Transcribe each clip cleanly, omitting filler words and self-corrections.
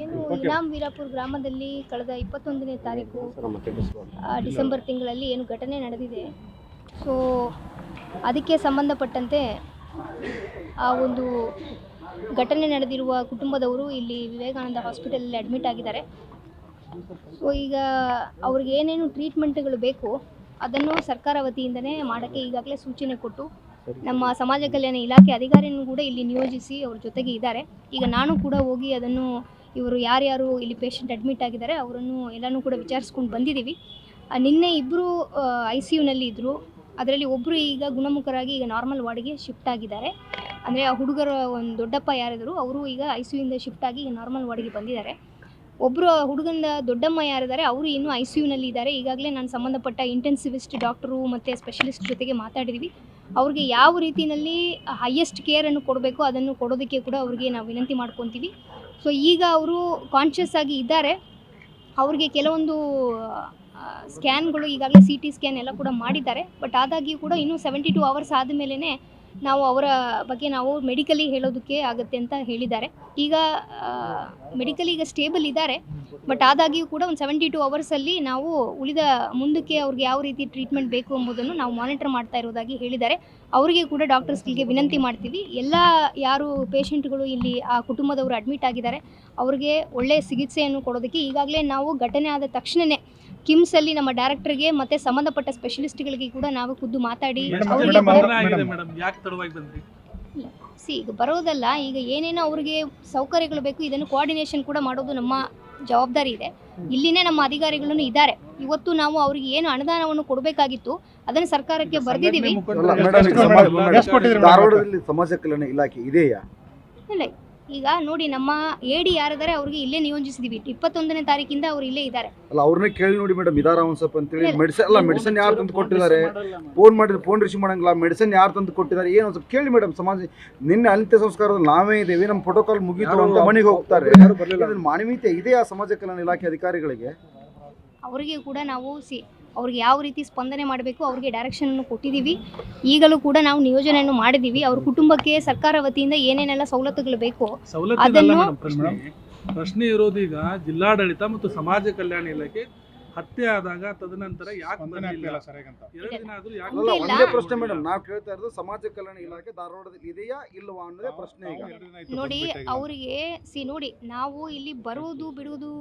ಏನು ಇನಾಮ್ ವೀರಾಪುರ ಗ್ರಾಮದಲ್ಲಿ ಕಳೆದ 21ನೇ ತಾರೀಕು ಡಿಸೆಂಬರ್ ತಿಂಗಳಲ್ಲಿ ಏನು ಘಟನೆ ನಡೆದಿದೆ. ಸೊ ಅದಕ್ಕೆ ಸಂಬಂಧಪಟ್ಟಂತೆ ಆ ಒಂದು ಘಟನೆ ನಡೆದಿರುವ ಕುಟುಂಬದವರು ಇಲ್ಲಿ ವಿವೇಕಾನಂದ ಹಾಸ್ಪಿಟಲಲ್ಲಿ ಅಡ್ಮಿಟ್ ಆಗಿದ್ದಾರೆ. ಸೊ ಈಗ ಅವ್ರಿಗೆ ಏನೇನು ಟ್ರೀಟ್ಮೆಂಟ್ಗಳು ಬೇಕು ಅದನ್ನು ಸರ್ಕಾರ ವತಿಯಿಂದನೇ ಮಾಡೋಕ್ಕೆ ಈಗಾಗಲೇ ಸೂಚನೆ ಕೊಟ್ಟು ನಮ್ಮ ಸಮಾಜ ಕಲ್ಯಾಣ ಇಲಾಖೆ ಅಧಿಕಾರಿಯನ್ನು ಕೂಡ ಇಲ್ಲಿ ನಿಯೋಜಿಸಿ ಅವ್ರ ಜೊತೆಗೆ ಇದ್ದಾರೆ. ಈಗ ನಾನು ಕೂಡ ಹೋಗಿ ಅದನ್ನು ಇವರು ಯಾರ್ಯಾರು ಇಲ್ಲಿ ಪೇಷಂಟ್ ಅಡ್ಮಿಟ್ ಆಗಿದ್ದಾರೆ ಅವರನ್ನು ಎಲ್ಲನೂ ಕೂಡ ವಿಚಾರಿಸ್ಕೊಂಡು ಬಂದಿದ್ದೀವಿ. ನಿನ್ನೆ ಇಬ್ಬರು ICUನಲ್ಲಿ ಇದ್ದರು. ಅದರಲ್ಲಿ ಒಬ್ಬರು ಈಗ ಗುಣಮುಖರಾಗಿ ಈಗ ನಾರ್ಮಲ್ ವಾರ್ಡ್ಗೆ ಶಿಫ್ಟ್ ಆಗಿದ್ದಾರೆ. ಅಂದರೆ ಆ ಹುಡುಗರ ಒಂದು ದೊಡ್ಡಪ್ಪ ಯಾರಿದ್ರು ಅವರು ಈಗ ICUಯಿಂದ ಶಿಫ್ಟ್ ಆಗಿ ಈಗ ನಾರ್ಮಲ್ ವಾರ್ಡ್ಗೆ ಬಂದಿದ್ದಾರೆ. ಒಬ್ಬರು ಹುಡುಗನ ದೊಡ್ಡಮ್ಮ ಯಾರಿದ್ದಾರೆ ಅವರು ಇನ್ನೂ ICUನಲ್ಲಿ ಇದ್ದಾರೆ. ಈಗಾಗಲೇ ನಾನು ಸಂಬಂಧಪಟ್ಟ ಇಂಟೆನ್ಸಿವಿಸ್ಟ್ ಡಾಕ್ಟರು ಮತ್ತು ಸ್ಪೆಷಲಿಸ್ಟ್ ಜೊತೆಗೆ ಮಾತಾಡಿದ್ದೀವಿ. ಅವ್ರಿಗೆ ಯಾವ ರೀತಿಯಲ್ಲಿ ಹೈಯೆಸ್ಟ್ ಕೇರನ್ನು ಕೊಡಬೇಕು ಅದನ್ನು ಕೊಡೋದಕ್ಕೆ ಕೂಡ ಅವ್ರಿಗೆ ನಾವು ವಿನಂತಿ ಮಾಡ್ಕೊತೀವಿ. ಸೊ ಈಗ ಅವರು ಕಾನ್ಷಿಯಸ್ ಆಗಿ ಇದ್ದಾರೆ. ಅವ್ರಿಗೆ ಕೆಲವೊಂದು ಸ್ಕ್ಯಾನ್ಗಳು ಈಗಾಗಲೇ CT ಸ್ಕ್ಯಾನ್ ಎಲ್ಲ ಕೂಡ ಮಾಡಿದ್ದಾರೆ. ಬಟ್ ಆದಾಗ್ಯೂ ಕೂಡ ಇನ್ನೂ 72 ಅವರ್ಸ್ ಆದಮೇಲೆ ನಾವು ಅವರ ಬಗ್ಗೆ ನಾವು ಮೆಡಿಕಲಿ ಹೇಳೋದಕ್ಕೆ ಆಗುತ್ತೆ ಅಂತ ಹೇಳಿದ್ದಾರೆ. ಈಗ ಮೆಡಿಕಲಿ ಈಗ ಸ್ಟೇಬಲ್ ಇದ್ದಾರೆ. ಬಟ್ ಆದಾಗ್ಯೂ ಕೂಡ ಒಂದು 72 ಅವರ್ಸಲ್ಲಿ ನಾವು ಉಳಿದ ಮುಂದಕ್ಕೆ ಅವ್ರಿಗೆ ಯಾವ ರೀತಿ ಟ್ರೀಟ್ಮೆಂಟ್ ಬೇಕು ಎಂಬುದನ್ನು ನಾವು ಮಾನಿಟರ್ ಮಾಡ್ತಾ ಇರೋದಾಗಿ ಹೇಳಿದ್ದಾರೆ. ಅವರಿಗೆ ಕೂಡ ಡಾಕ್ಟರ್ಸ್ಗಳಿಗೆ ವಿನಂತಿ ಮಾಡ್ತೀವಿ. ಎಲ್ಲ ಯಾರು ಪೇಷಂಟ್ಗಳು ಇಲ್ಲಿ ಆ ಕುಟುಂಬದವರು ಅಡ್ಮಿಟ್ ಆಗಿದ್ದಾರೆ ಅವ್ರಿಗೆ ಒಳ್ಳೆಯ ಚಿಕಿತ್ಸೆಯನ್ನು ಕೊಡೋದಕ್ಕೆ ಈಗಾಗಲೇ ನಾವು ಘಟನೆ ಆದ ತಕ್ಷಣವೇ ಕಿಮ್ಸಲ್ಲಿ ನಮ್ಮ ಡೈರೆಕ್ಟರ್ಗೆ ಮತ್ತು ಸಂಬಂಧಪಟ್ಟ ಸ್ಪೆಷಲಿಸ್ಟ್ಗಳಿಗೆ ಕೂಡ ನಾವು ಖುದ್ದು ಮಾತಾಡಿ ಈಗ ಬರೋದಲ್ಲ, ಈಗ ಏನೇನೋ ಅವ್ರಿಗೆ ಸೌಕರ್ಯಗಳು ಬೇಕು ಇದನ್ನು ಕೋಆರ್ಡಿನೇಷನ್ ಕೂಡ ಮಾಡೋದು ನಮ್ಮ ಜವಾಬ್ದಾರಿ ಇದೆ. ಇಲ್ಲಿನೇ ನಮ್ಮ ಅಧಿಕಾರಿಗಳನ್ನು ಇದ್ದಾರೆ. ಇವತ್ತು ನಾವು ಅವ್ರಿಗೆ ಏನು ಅನುದಾನವನ್ನು ಕೊಡಬೇಕಾಗಿತ್ತು ಅದನ್ನು ಸರ್ಕಾರಕ್ಕೆ ಬರೆದಿದ್ದೀವಿ. ಧಾರವಾಡದಲ್ಲಿ ಸಮಾಜ ಕಲ್ಯಾಣ ಇಲಾಖೆ ಇದೆಯಾ? ಇಲ್ಲ, ಈಗ ನೋಡಿ ನಮ್ಮ AD ಯಾರಿದ್ದಾರೆ ಅವ್ರಿಗೆ ಇಲ್ಲೇ ನಿಯೋಜಿಸಿದೀವಿ. 21ನೇ ತಾರೀಕಿಂದ ಅವ್ರು ಇಲ್ಲೇ ಇದ್ದಾರೆ. ಅಲ್ಲ ಅವ್ರನ್ನೇ ಕೇಳಿ ನೋಡಿ ಮೇಡಮ್, ಇದಾರ ಒಂದ್ ಸ್ವಲ್ಪ ಅಂತೇಳಿ. ಮೆಡಿಸಿನ್ ಯಾರು ತಂದು ಕೊಟ್ಟಿದ್ದಾರೆ? ಫೋನ್ ಮಾಡಿದ್ರೆ ಫೋನ್ ರಿಸೀವ್ ಮಾಡಂಗಿಲ್ಲ. ಮೆಡಿಸಿನ್ ಯಾರು ತಂದು ಕೊಟ್ಟಿದ್ದಾರೆ ಏನು ಸ್ವಲ್ಪ ಕೇಳಿ ಮೇಡಮ್. ಸಮಾಜ ನಿನ್ನೆ ಅಂತ್ಯ ಸಂಸ್ಕಾರದಲ್ಲಿ ನಾವೇ ಇದ್ದೇವೆ, ನಮ್ಮ ಪ್ರೋಟೋಕಾಲ್ ಮುಗಿತು ಅಂತ ಮನೆಗೆ ಹೋಗ್ತಾರೆ. ಮಾನವೀಯತೆ ಇದೆಯಾ ಸಮಾಜ ಕಲ್ಯಾಣ ಇಲಾಖೆ ಅಧಿಕಾರಿಗಳಿಗೆ? ಅವರಿಗೆ ಕೂಡ ನಾವು ಅವ್ರಿಗೆ ಯಾವ ರೀತಿ ಸ್ಪಂದನೆ ಮಾಡಬೇಕು ಅವ್ರಿಗೆ ಡೈರೆಕ್ಷನ್ ಕೊಟ್ಟಿದ್ದೀವಿ. ಈಗಲೂ ಕೂಡ ನಾವು ನಿಯೋಜನೆಯನ್ನು ಮಾಡಿದ್ದೀವಿ. ಅವ್ರ ಕುಟುಂಬಕ್ಕೆ ಸರ್ಕಾರ ವತಿಯಿಂದ ಏನೇನೆಲ್ಲ ಸೌಲತ್ತುಗಳು ಬೇಕು ಅದನ್ನು ಪ್ರಶ್ನೆ ಇರೋದು. ಈಗ ಜಿಲ್ಲಾಡಳಿತ ಮತ್ತು ಸಮಾಜ ಕಲ್ಯಾಣ ಇಲಾಖೆ ಹತ್ಯೆ ಆದಾಗ ತದನಂತರ ಒಂದೇ ಪ್ರಶ್ನೆ ಮೇಡಮ್, ನಾವು ಕೇಳ್ತಾ ಇರೋದು ಸಮಾಜ ಕಲ್ಯಾಣ ಇಲಾಖೆ ಧಾರವಾಡದಲ್ಲಿ ಇದೆಯಾ ಇಲ್ಲವಾ ಅನ್ನೋದೇ ಪ್ರಶ್ನೆ. ಈಗ ನೋಡಿ ಅವರಿಗೆ ನೋಡಿ ನಾವು ಇಲ್ಲಿ ಬರುವುದು ಬಿಡುವುದು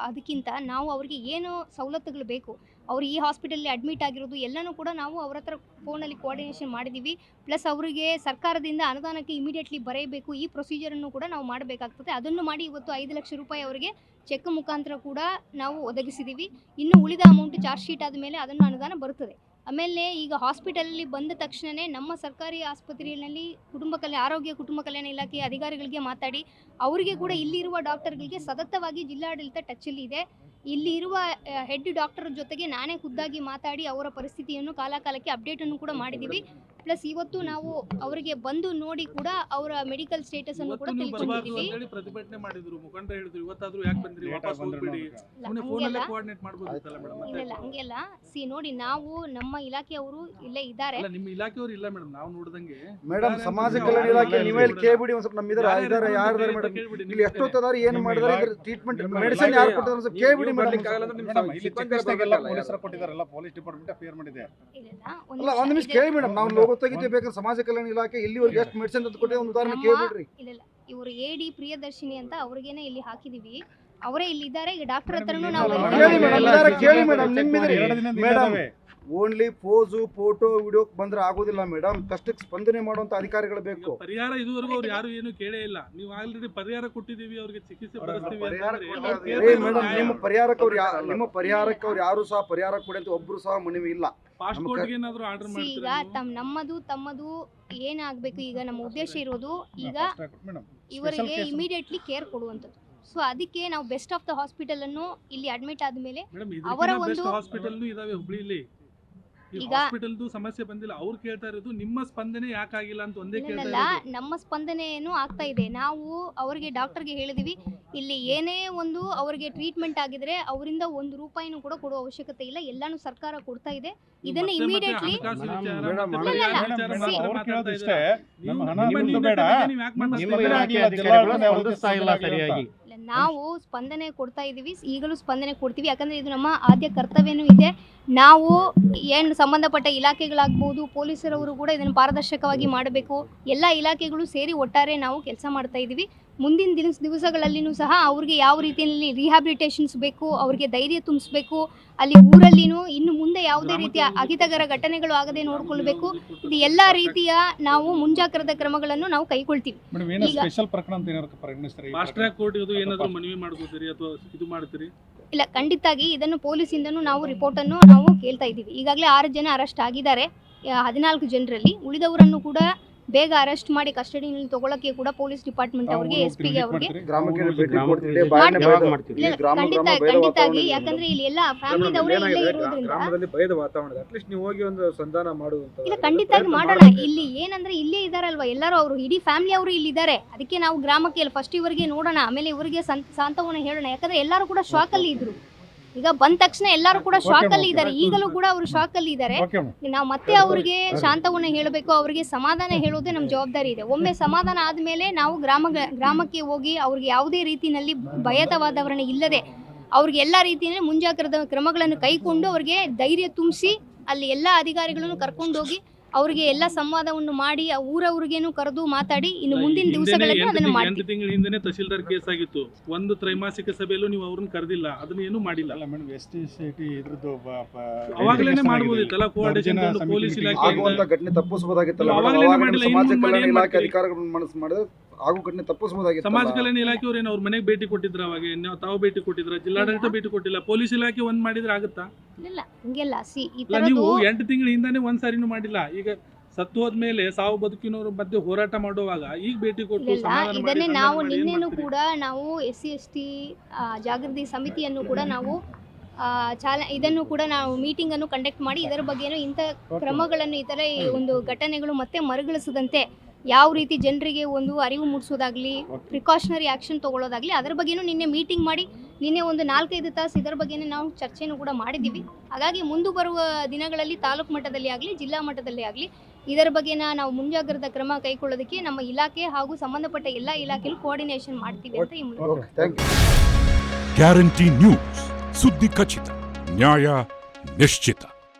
ಅದಕ್ಕಿಂತ ನಾವು ಅವ್ರಿಗೆ ಏನು ಸವಲತ್ತುಗಳು ಬೇಕು, ಅವ್ರು ಈ ಹಾಸ್ಪಿಟಲಲ್ಲಿ ಅಡ್ಮಿಟ್ ಆಗಿರೋದು ಎಲ್ಲನೂ ಕೂಡ ನಾವು ಅವ್ರ ಹತ್ರ ಫೋನಲ್ಲಿ ಕೋಆರ್ಡಿನೇಷನ್ ಮಾಡಿದ್ದೀವಿ. ಪ್ಲಸ್ ಅವರಿಗೆ ಸರ್ಕಾರದಿಂದ ಅನುದಾನಕ್ಕೆ ಇಮಿಡಿಯೇಟ್ಲಿ ಬರೆಯಬೇಕು ಈ ಪ್ರೊಸೀಜರನ್ನು ಕೂಡ ನಾವು ಮಾಡಬೇಕಾಗ್ತದೆ. ಅದನ್ನು ಮಾಡಿ ಇವತ್ತು 5 ಲಕ್ಷ ರೂಪಾಯಿ ಅವರಿಗೆ ಚೆಕ್ ಮುಖಾಂತರ ಕೂಡ ನಾವು ಒದಗಿಸಿದ್ದೀವಿ. ಇನ್ನು ಉಳಿದ ಅಮೌಂಟ್ ಚಾರ್ಜ್ ಶೀಟ್ ಆದಮೇಲೆ ಅದನ್ನು ಅನುದಾನ ಬರುತ್ತದೆ. ಆಮೇಲೆ ಈಗ ಹಾಸ್ಪಿಟಲಲ್ಲಿ ಬಂದ ತಕ್ಷಣವೇ ನಮ್ಮ ಸರ್ಕಾರಿ ಆಸ್ಪತ್ರೆಯಲ್ಲಿ ಆರೋಗ್ಯ ಕುಟುಂಬ ಕಲ್ಯಾಣ ಇಲಾಖೆಯ ಅಧಿಕಾರಿಗಳಿಗೆ ಮಾತಾಡಿ ಅವರಿಗೆ ಕೂಡ ಇಲ್ಲಿರುವ ಡಾಕ್ಟರ್ಗಳಿಗೆ ಸತತವಾಗಿ ಜಿಲ್ಲಾಡಳಿತ ಟಚ್ಚಲ್ಲಿ ಇದೆ. ಇಲ್ಲಿ ಇರುವ ಹೆಡ್ ಡಾಕ್ಟರ್ ಜೊತೆಗೆ ನಾನೇ ಖುದ್ದಾಗಿ ಮಾತಾಡಿ ಅವರ ಪರಿಸ್ಥಿತಿಯನ್ನು ಕಾಲಕಾಲಕ್ಕೆ ಅಪ್ಡೇಟನ್ನು ಕೂಡ ಮಾಡಿದ್ದೀವಿ. ಪ್ಲಸ್ ಇವತ್ತು ನಾವು ಅವರಿಗೆ ಬಂದು ನೋಡಿ ಕೂಡ ಅವರ ಮೆಡಿಕಲ್ ಸ್ಟೇಟಸ್ ಅನ್ನು ಕೂಡ ತಿಳಿಸಿದ್ದೀವಿ. ಪ್ರತಿಭಟನೆ ಮಾಡಿದ್ರು, ಮುಖಂಡರು ಹೇಳಿದ್ರು, ಇವತ್ತಾದ್ರೂ ಯಾಕೆ ಬಂದ್ರಿ, ವಾಪಸ್ ಹೋಗ್ಬಿಡಿ, ಫೋನಲ್ಲೇ ಕೋಆರ್ಡಿನೇಟ್ ಮಾಡಬಹುದಿತ್ತಲ್ಲ ಮೇಡಮ್? ಇಲ್ಲ, ಹಂಗೆಲ್ಲ ನೋಡಿ ನಾವು ನಮ್ಮ ಇಲಾಖೆಯವರು ಇಲ್ಲೇ ಇದ್ದಾರೆ. ನಿಮ್ಮ ಇಲಾಖೆಯವರು ಇಲ್ಲ ಮೇಡಮ್, ನಾವು ನೋಡಿದಂಗೆ. ಮೇಡಮ್ ಸಮಾಜ ಕಲ್ಯಾಣ ಇಲಾಖೆ ನೀವೇ ಕೇಳ್ಬಿಡಿ ಒಂದು ಸ್ವಲ್ಪ. ನಮ್ಮಿದ್ದಾರೆ ಯಾರು ಮೇಡಮ್ ಇಲ್ಲಿ ಎಷ್ಟೊತ್ತದಾರ ಏನು ಮಾಡಿದಾರೆ ಟ್ರೀಟ್ಮೆಂಟ್ ಮೆಡಿಸಿನ್ ಯಾರು ಕೊಟ್ಟಿದ್ದಾರೆ ಸ್ವಲ್ಪ ಕೇಳ್ಬಿಡಿ ಮೇಡಮ್. ಪೊಲೀಸರು ಕೊಟ್ಟಿದ್ದಾರಲ್ಲ, ಪೊಲೀಸ್ ಡಿಪಾರ್ಟ್ಮೆಂಟ್ ಅಫೇರ್ ಮಾಡಿದೆ. ಅಲ್ಲ ಒಂದು ನಿಮಿಷ ಕೇಳಿ ಮೇಡಮ್, ನಾವು ಲೋಗೋ ತೆಗಿತೀವಿ ಬೇಕಾದ್ರೆ ಸಮಾಜ ಕಲ್ಯಾಣ ಇಲಾಖೆ ಇಲ್ಲಿವರೆಗೆ ಎಷ್ಟು ಮೆಡಿಸಿನ್ ತಂದು ಕೊಟ್ಟಿದೆ ಒಂದು ಉದಾಹರಣೆ ಕೇಳ್ಬಿಡ್ರಿ. ಇಲ್ಲ, ಇವರು AD ಪ್ರಿಯದರ್ಶಿನಿ ಅಂತ ಅವ್ರಿಗೇನೆ ಇಲ್ಲಿ ಹಾಕಿದೀವಿ. ಅವರೇ ಇಲ್ಲಿ ಇದ್ದಾರೆ. ಈಗ ಡಾಕ್ಟರ್ ಹತ್ರನೂ ನಾವು ಕೇಳಿ madam. Madam only pose photo video ಬಂದ್ರೆ ಆಗೋದಿಲ್ಲ ಮೇಡಮ್. ಕಷ್ಟಕ್ಕೆ ಸ್ಪಂದನೆ ಮಾಡುವಂತ ಅಧಿಕಾರಿಗಳು ಬೇಕು. ಪರಿಹಾರ ಇದುವರೆಗೂ ಅವ್ರು ಯಾರು ಏನು ಕೇಳೇ ಇಲ್ಲ. ನೀವು ಆಲ್ರೆಡಿ ಪರಿಹಾರ ಕೊಟ್ಟಿದ್ದೀವಿ, ಅವ್ರಿಗೆ ಚಿಕಿತ್ಸೆ ಮೇಡಮ್. ನಿಮ್ಮ ಪರಿಹಾರಕ್ಕೆ ಅವ್ರು ಯಾರು ಸಹ ಪರಿಹಾರ ಕೊಡಿ ಅಂತ ಒಬ್ರು ಸಹ ಮನವಿ ಇಲ್ಲ. ಈಗ ತಮ್ಮದು ಏನಾಗಬೇಕು, ಈಗ ನಮ್ಮ ಉದ್ದೇಶ ಇರೋದು ಈಗ ಇವರಿಗೆ ಇಮಿಡಿಯೇಟ್ಲಿ ಕೇರ್ ಕೊಡುವಂಥದ್ದು. ಸೊ ಅದಕ್ಕೆ ನಾವು ಬೆಸ್ಟ್ ಆಫ್ ದ ಹಾಸ್ಪಿಟಲ್ ಅನ್ನು ಇಲ್ಲಿ ಅಡ್ಮಿಟ್ ಆದ್ಮೇಲೆ ಅವರ ಒಂದು ಹಾಸ್ಪಿಟಲ್ ಇದಾವೆ ಹುಬ್ಳಿಲಿ. ಹಾಸ್ಪಿಟಲ್ದು ಸಮಸ್ಯೆ ಬಂದಿಲ್ಲ. ಅವ್ರು ಕೇಳ್ತಾ ಇರೋದು ನಿಮ್ಮ ಸ್ಪಂದನೆ ಯಾಕಾಗಿಲ್ಲ ಅಂತ ಒಂದೇ ಕೇಳ್ತಾ ಇರೋದು. ನಮ್ಮ ಸ್ಪಂದನೆಯನ್ನು ಆಗ್ತಾ ಇದೆ. ನಾವು ಅವರಿಗೆ ಡಾಕ್ಟರ್ಗೆ ಹೇಳಿದೀವಿ, ಇಲ್ಲಿ ಏನೇ ಒಂದು ಅವರಿಗೆ ಟ್ರೀಟ್ಮೆಂಟ್ ಆಗಿದ್ರೆ ಅವರಿಂದ 1 ರೂಪಾಯಿನೂ ಕೂಡ ಕೊಡುವ ಅವಶ್ಯಕತೆ ಇಲ್ಲ, ಎಲ್ಲಾನು ಸರ್ಕಾರ ಕೊಡ್ತಾ ಇದೆ. ಇದನ್ನ ಇಮಿಡಿಯೇಟ್ಲಿ ನಾವು ಸ್ಪಂದನೆ ಕೊಡ್ತಾ ಇದ್ದೀವಿ, ಈಗಲೂ ಸ್ಪಂದನೆ ಕೊಡ್ತೀವಿ. ಯಾಕಂದರೆ ಇದು ನಮ್ಮ ಆದ್ಯ ಕರ್ತವ್ಯನೂ ಇದೆ. ನಾವು ಏನು ಸಂಬಂಧಪಟ್ಟ ಇಲಾಖೆಗಳಾಗ್ಬೋದು, ಪೊಲೀಸರವರು ಕೂಡ ಇದನ್ನು ಪಾರದರ್ಶಕವಾಗಿ ಮಾಡಬೇಕು. ಎಲ್ಲ ಇಲಾಖೆಗಳು ಸೇರಿ ಒಟ್ಟಾರೆ ನಾವು ಕೆಲಸ ಮಾಡ್ತಾ ಇದ್ದೀವಿ. ಮುಂದಿನ ದಿವಸಗಳಲ್ಲಿನೂ ಸಹ ಅವ್ರಿಗೆ ಯಾವ ರೀತಿಯಲ್ಲಿ ರಿಹ್ಯಾಬಿಲಿಟೇಷನ್ಸ್ ಬೇಕು, ಅವ್ರಿಗೆ ಧೈರ್ಯ ತುಂಬಿಸ್ಬೇಕು, ಅಲ್ಲಿ ಊರಲ್ಲಿನೂ ಇನ್ನು ಮುಂದೆ ಯಾವುದೇ ರೀತಿಯ ಅಹಿತಕರ ಘಟನೆಗಳು ಆಗದೆ ನೋಡ್ಕೊಳ್ಬೇಕು. ಇದು ಎಲ್ಲ ರೀತಿಯ ನಾವು ಮುಂಜಾಗ್ರತಾ ಕ್ರಮಗಳನ್ನು ನಾವು ಕೈಗೊಳ್ತೀವಿ. ಸ್ಪೆಷಲ್ ಪ್ರಕರಣ ಅಂತ ಏನಾದ್ರು ಪರಿಗಣಿಸ್ತಾರೆ? ಫಾಸ್ಟ್ ಟ್ರ್ಯಾಕ್ ಕೋರ್ಟ್ ಇದು ಏನಾದರೂ ಮನವಿ ಮಾಡ್ಕೋತೀರಿ ಅಥವಾ ಇದು ಮಾಡ್ತೀರಿ? ಇಲ್ಲ, ಖಂಡಿತಾಗಿ ಇದನ್ನು ಪೊಲೀಸಿಂದನೂ ನಾವು ರಿಪೋರ್ಟನ್ನು ನಾವು ಕೇಳ್ತಾ ಇದ್ದೀವಿ. ಈಗಾಗಲೇ 6 ಜನ ಅರೆಸ್ಟ್ ಆಗಿದ್ದಾರೆ 14 ಜನರಲ್ಲಿ. ಉಳಿದವರನ್ನು ಕೂಡ ಬೇಗ ಅರೆಸ್ಟ್ ಮಾಡಿ ಕಸ್ಟಡಿಯಲ್ಲಿ ತಗೊಳ್ಳೋಕ್ಕೆ ಕೂಡ ಪೊಲೀಸ್ ಡಿಪಾರ್ಟ್ಮೆಂಟ್ ಅವರಿಗೆ, SP ಗೆ ಅವರಿಗೆ ಗ್ರಾಮಕ್ಕೆ ಭೇಟಿ ಕೊಡ್ತೀವಿ, ಬಾಯನ್ನ ಬೈದು ಮಾಡ್ತೀವಿ. ಖಂಡಿತಾಗಿ. ಯಾಕಂದ್ರೆ ಇಲ್ಲಿ ಎಲ್ಲ ಫ್ಯಾಮಿಲಿದವರೇ ಇಲ್ಲೇ ಇರೋದ್ರಿಂದ ಗ್ರಾಮದಲ್ಲಿ ಭಯದ ವಾತಾವರಣ, ಅಟ್ಲೀಸ್ಟ್ ನೀವು ಹೋಗಿ ಒಂದು ಸಂಧಾನ ಮಾಡುವಂತ. ಇಲ್ಲ, ಖಂಡಿತಾಗಿ ಮಾಡೋಣ. ಇಲ್ಲಿ ಏನಂದ್ರೆ ಇಲ್ಲೇ ಇದಾರಲ್ವಾ ಎಲ್ಲರೂ, ಅವರು ಇಡೀ ಫ್ಯಾಮಿಲಿ ಅವರು ಇಲ್ಲಿದ್ದಾರೆ. ಅದಕ್ಕೆ ನಾವು ಗ್ರಾಮಕ್ಕೆ ಫಸ್ಟ್ ಇವರಿಗೆ ನೋಡೋಣ, ಆಮೇಲೆ ಇವರಿಗೆ ಸಾಂತ್ವನ ಹೇಳೋಣ. ಯಾಕಂದ್ರೆ ಎಲ್ಲರೂ ಕೂಡ ಶಾಕ್ ಅಲ್ಲಿ ಇದ್ರು. ಈಗ ಬಂದ ತಕ್ಷಣ ಎಲ್ಲರೂ ಕೂಡ ಶಾಕ್ ಅಲ್ಲಿ ಇದ್ದಾರೆ. ಈಗಲೂ ಕೂಡ ಅವರು ಶಾಕ್ ಅಲ್ಲಿ ಇದ್ದಾರೆ. ನಾವು ಮತ್ತೆ ಅವರಿಗೆ ಶಾಂತವನ್ನ ಹೇಳಬೇಕು, ಅವರಿಗೆ ಸಮಾಧಾನ ಹೇಳೋದೇ ನಮ್ಮ ಜವಾಬ್ದಾರಿ ಇದೆ. ಒಮ್ಮೆ ಸಮಾಧಾನ ಆದ್ಮೇಲೆ ನಾವು ಗ್ರಾಮಕ್ಕೆ ಹೋಗಿ ಅವ್ರಿಗೆ ಯಾವುದೇ ರೀತಿಯಲ್ಲಿ ಭಯದ ವಾತಾವರಣ ಇಲ್ಲದೆ ಅವ್ರಿಗೆ ಎಲ್ಲ ರೀತಿಯಲ್ಲಿ ಮುಂಜಾಗ್ರತಾ ಕ್ರಮಗಳನ್ನು ಕೈಗೊಂಡು ಅವ್ರಿಗೆ ಧೈರ್ಯ ತುಂಬಿಸಿ ಅಲ್ಲಿ ಎಲ್ಲ ಅಧಿಕಾರಿಗಳನ್ನು ಕರ್ಕೊಂಡೋಗಿ ಅವರಿಗೆ ಎಲ್ಲ ಸಂವಾದವನ್ನು ಮಾಡಿ ಆ ಊರವ್ರಿಗೇನು ಕರೆದು ಮಾತಾಡಿ ಇನ್ನು ಮುಂದಿನ ದಿವಸಗಳಲ್ಲಿ ಅದನ್ನು ಮಾಡ್ತೀವಿ. 8 ತಿಂಗಳ ಹಿಂದೆ ತಹಶೀಲ್ದಾರ್ ಕೇಸ್ ಆಗಿತ್ತು. ಒಂದು ತ್ರೈಮಾಸಿಕ ಸಭೆಯಲ್ಲೂ ನೀವು ಅವ್ರನ್ನ ಕರೆದಿಲ್ಲ, ಅದನ್ನ ಏನು ಮಾಡಿಲ್ಲ. ಅಲ್ಲ ಮೇಡಮ್, ST ಇದ್ರದ್ದು ಅವಾಗಲೇ ಮಾಡಬಹುದಿತ್ತಲ್ಲ, ಕೋಆರ್ಡಿನೇಷನ್ ಪೊಲೀಸ್ ಆಗುವಂತ ಇಲಾಖೆ ಘಟನೆ ತಪ್ಪಿಸಬಹುದಾಗಿತ್ತಲ್ಲ. ಅವಾಗಲೇ ಮಾಡಿಲ್ಲ, ಸಮಾಜ ಇನ್ನು ಕಲ್ಯಾಣ ಮಾಡಿ ಇಲಾಖೆ ಅಧಿಕಾರಿಗಳು ಮನಸ್ಸು ಮಾಡಿದ್ರೆ ಆಗು ಘಟನೆ ತಪ್ಪಿಸಬಹುದಾಗಿತ್ತು. ಸಮಾಜ ಕಲ್ಯಾಣ ಇಲಾಖೆಯವರು ಏನು ಅವ್ರ ಮನೆಗೆ ಭೇಟಿ ಕೊಟ್ಟಿದ್ರ? ಅವಾಗ ತಾವು ಭೇಟಿ ಕೊಟ್ಟಿದ್ರ? ಜಿಲ್ಲಾಡಳಿತ ಭೇಟಿ ಕೊಟ್ಟಿಲ್ಲ. ಪೊಲೀಸ್ ಇಲಾಖೆ ಒಂದ್ ಮಾಡಿದ್ರೆ ಆಗುತ್ತಾ? ಇಲ್ಲ, ಹಂಗೆಲ್ಲ ನೀವು 8 ತಿಂಗಳ ಹಿಂದಾನೆ ಒಂದ್ ಸಾರಿನೂ ಮಾಡಿಲ್ಲ. ಈಗ ಸತ್ತು ಹೋದ್ಮೇಲೆ ಸಾವು ಬದುಕಿನವ್ರ ಮಧ್ಯೆ ಹೋರಾಟ ಮಾಡುವಾಗ ಈಗ ಭೇಟಿ ಕೊಟ್ಟು ಇದನ್ನೇ ನಾವು ನಿನ್ನೆನೂ ಕೂಡ ನಾವು SC/ST ಜಾಗೃತಿ ಸಮಿತಿಯನ್ನು ಕೂಡ ನಾವು ಇದನ್ನು ಕೂಡ ನಾವು ಮೀಟಿಂಗ್ ಅನ್ನು ಕಂಡಕ್ಟ್ ಮಾಡಿ ಇದರ ಬಗ್ಗೆನೂ ಇಂಥ ಕ್ರಮಗಳನ್ನು ಈ ಥರ ಒಂದು ಘಟನೆಗಳು ಮತ್ತೆ ಮರುಗಳಿಸದಂತೆ ಯಾವ ರೀತಿ ಜನರಿಗೆ ಒಂದು ಅರಿವು ಮೂಡಿಸೋದಾಗ್ಲಿ, ಪ್ರಿಕಾಷನರಿ ಆ್ಯಕ್ಷನ್ ತೊಗೊಳ್ಳೋದಾಗಲಿ ಅದರ ಬಗ್ಗೆನೂ ನಿನ್ನೆ ಮೀಟಿಂಗ್ ಮಾಡಿ ನಿನ್ನೆ ಒಂದು 4-5 ತಾಸು ಇದರ ಬಗ್ಗೆನೇ ನಾವು ಚರ್ಚೆನೂ ಕೂಡ ಮಾಡಿದ್ದೀವಿ. ಹಾಗಾಗಿ ಮುಂದೆ ಬರುವ ದಿನಗಳಲ್ಲಿ ತಾಲೂಕು ಮಟ್ಟದಲ್ಲಿ ಆಗಲಿ, ಜಿಲ್ಲಾ ಮಟ್ಟದಲ್ಲಿ ಆಗಲಿ ಇದರ ಬಗ್ಗೆನ ನಾವು ಮುಂಜಾಗ್ರತಾ ಕ್ರಮ ಕೈಗೊಳ್ಳೋದಕ್ಕೆ ನಮ್ಮ ಇಲಾಖೆ ಹಾಗೂ ಸಂಬಂಧಪಟ್ಟ ಎಲ್ಲ ಇಲಾಖೆಗಳು ಕೋಆರ್ಡಿನೇಷನ್ ಮಾಡ್ತೀವಿ ಅಂತ ಈ ಮೂಲಕ. ಗ್ಯಾರಂಟಿ ನ್ಯೂಸ್, ಸುದ್ದಿ ಖಚಿತ, ನ್ಯಾಯ ನಿಶ್ಚಿತ.